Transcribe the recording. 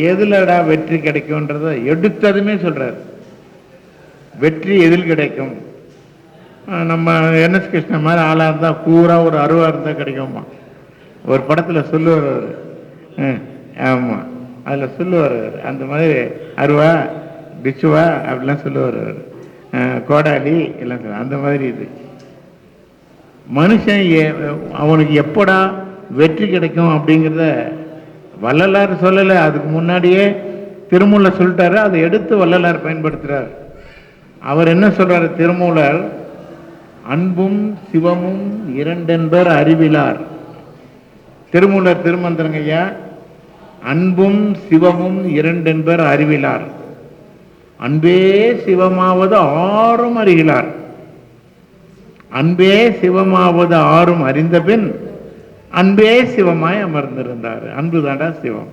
எதுலடா வெற்றி கிடைக்கும்ன்றத எடுத்ததுமே சொல்றாரு. வெற்றி எதில் கிடைக்கும்? நம்ம என்எஸ் கிருஷ்ணன் மாதிரி ஆளா இருந்தா பூரா ஒரு அருவா இருந்தா கிடைக்குமா? ஒரு படத்துல சொல்லுவார் அவரு. ஆமா, அதுல சொல்லுவார் அந்த மாதிரி அருவா பிச்சுவா அப்படிலாம் சொல்லுவார் அவரு. கோடாலி எல்லாம் அந்த மாதிரி. இது மனுஷன் அவனுக்கு எப்படா வெற்றி கிடைக்கும் அப்படிங்கிறத வள்ளலார் சொல்லலை. அதுக்கு முன்னாடியே திருமூலர் சொல்லிட்டாரு. அதை எடுத்து வள்ளலார் பயன்படுத்துறார். அவர் என்ன சொல்றாரு திருமூலர்? அன்பும் சிவமும் இரண்டென்பர் அறிவிலார். திருமூலர் திருமந்திரங்க ஐயா. அன்பும் சிவமும் இரண்டென்பர் அறிவிலார். அன்பே சிவமாவது ஆறும் அறிகிறார். அன்பே சிவமாவது ஆறும் அறிந்த பின் அன்பே சிவமாய் அமர்ந்திருந்தார். அன்பு தாண்டா சிவம்.